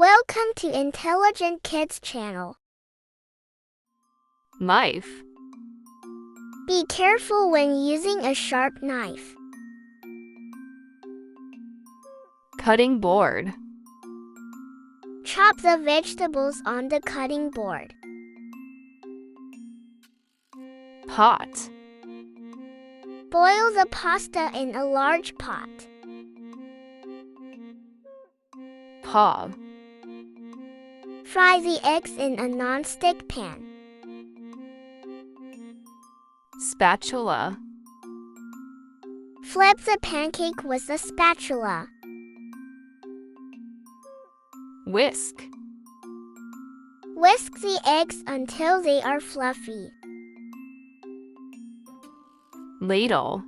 Welcome to Intelligent Kids channel. Knife. Be careful when using a sharp knife. Cutting board. Chop the vegetables on the cutting board. Pot. Boil the pasta in a large pot. Paw. Fry the eggs in a non-stick pan. Spatula. Flip the pancake with a spatula. Whisk. Whisk the eggs until they are fluffy. Ladle.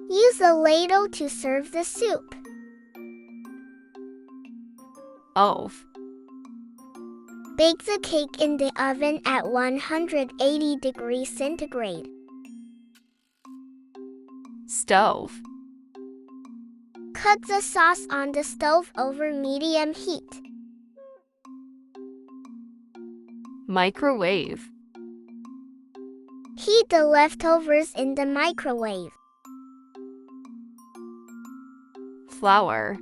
Use a ladle to serve the soup. Oven. Bake the cake in the oven at 180 degrees centigrade. Stove. Cook the sauce on the stove over medium heat. Microwave. Heat the leftovers in the microwave. Flour.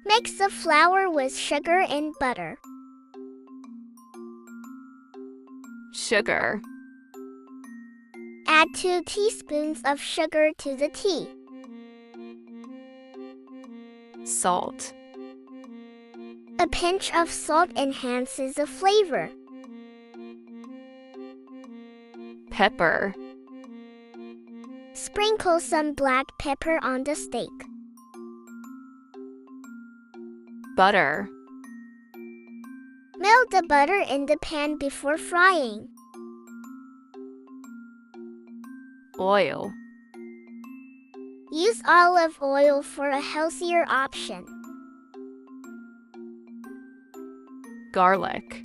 Mix the flour with sugar and butter. Sugar. Add 2 teaspoons of sugar to the tea. Salt. A pinch of salt enhances the flavor. Pepper. Sprinkle some black pepper on the steak. Butter. Melt the butter in the pan before frying. Oil. Use olive oil for a healthier option. Garlic.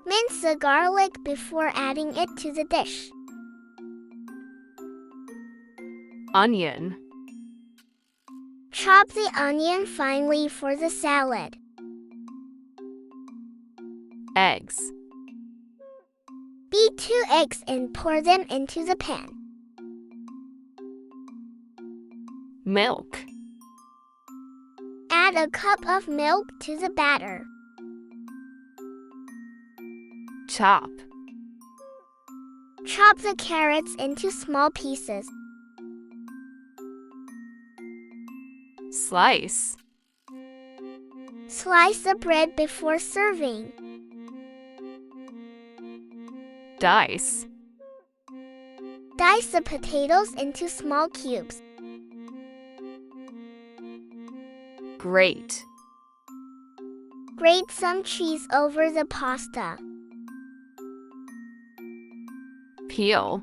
Mince the garlic before adding it to the dish. Onion. Chop the onion finely for the salad. Eggs. Beat 2 eggs and pour them into the pan. Milk. Add a cup of milk to the batter. Chop. Chop the carrots into small pieces. Slice. Slice the bread before serving. Dice. Dice the potatoes into small cubes. Grate. Grate some cheese over the pasta. Peel.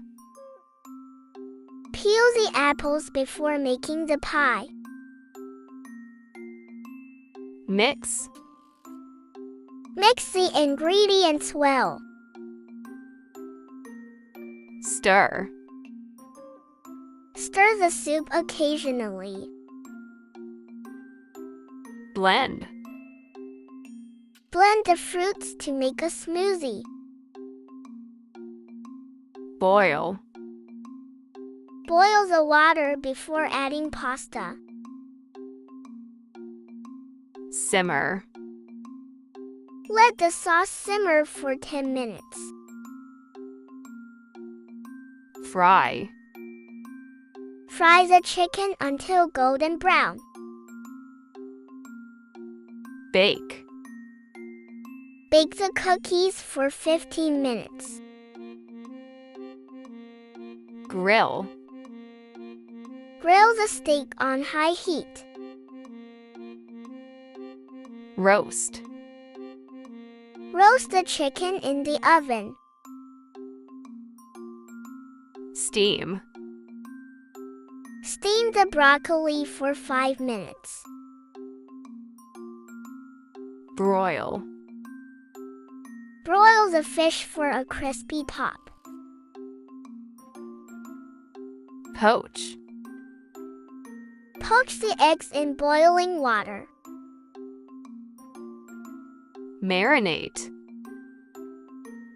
Peel the apples before making the pie. Mix. Mix the ingredients well. Stir. Stir the soup occasionally. Blend. Blend the fruits to make a smoothie. Boil. Boil the water before adding pasta. Simmer. Let the sauce simmer for 10 minutes. Fry. Fry the chicken until golden brown. Bake. Bake the cookies for 15 minutes. Grill. Grill the steak on high heat. Roast. Roast the chicken in the oven. Steam. Steam the broccoli for 5 minutes. Broil. Broil the fish for a crispy top. Poach. Poach the eggs in boiling water. Marinate.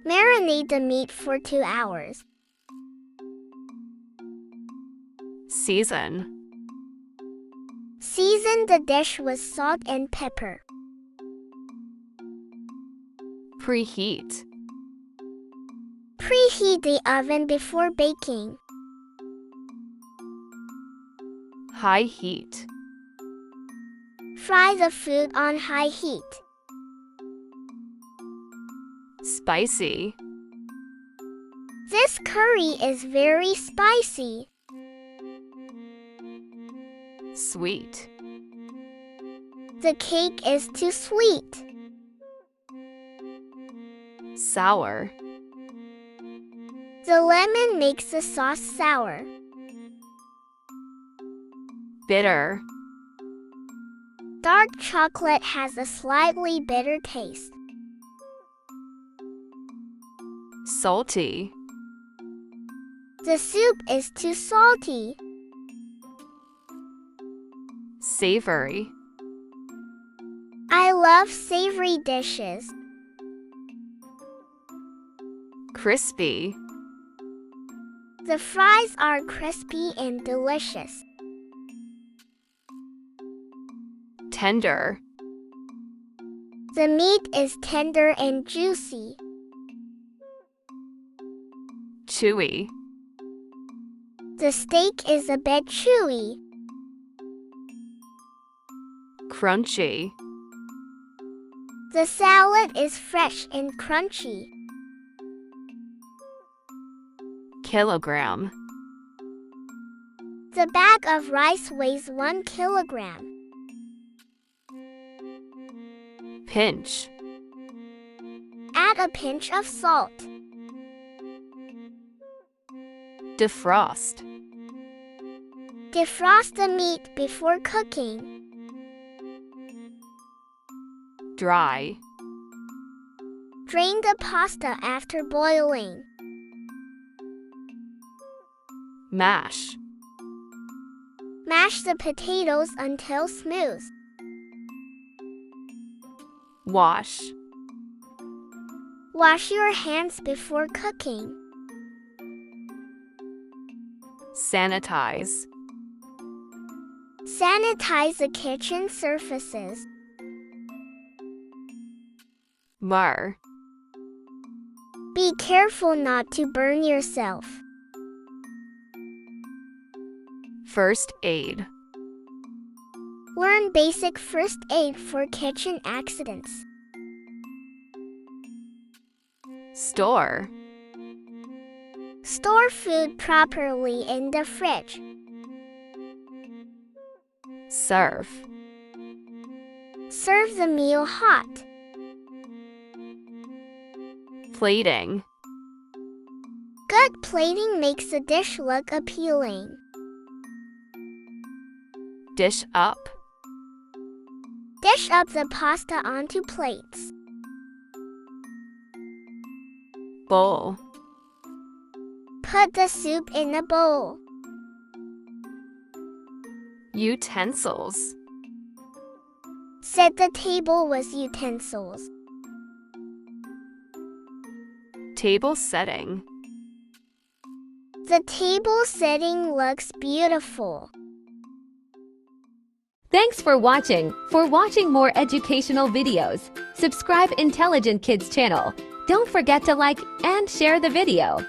Marinate the meat for 2 hours. Season. Season the dish with salt and pepper. Preheat. Preheat the oven before baking. High heat. Fry the food on high heat. Spicy. This curry is very spicy. Sweet. The cake is too sweet. Sour. The lemon makes the sauce sour. Bitter. Dark chocolate has a slightly bitter taste. Salty. The soup is too salty. Savory. I love savory dishes. Crispy. The fries are crispy and delicious. Tender. The meat is tender and juicy. Chewy. The steak is a bit chewy. Crunchy. The salad is fresh and crunchy. Kilogram. The bag of rice weighs 1 kilogram. Pinch. Add a pinch of salt. Defrost. Defrost the meat before cooking. Dry. Drain the pasta after boiling. Mash. Mash the potatoes until smooth. Wash. Wash your hands before cooking. Sanitize. Sanitize the kitchen surfaces. Mar. Be careful not to burn yourself. First aid. Learn basic first aid for kitchen accidents. Store. Store food properly in the fridge. Serve. Serve the meal hot. Plating. Good plating makes the dish look appealing. Dish up. Dish up the pasta onto plates. Bowl. Put the soup in a bowl. Utensils. Set the table with utensils. Table setting. The table setting looks beautiful. Thanks for watching. For watching more educational videos, subscribe Intelligent Kids channel. Don't forget to like and share the video.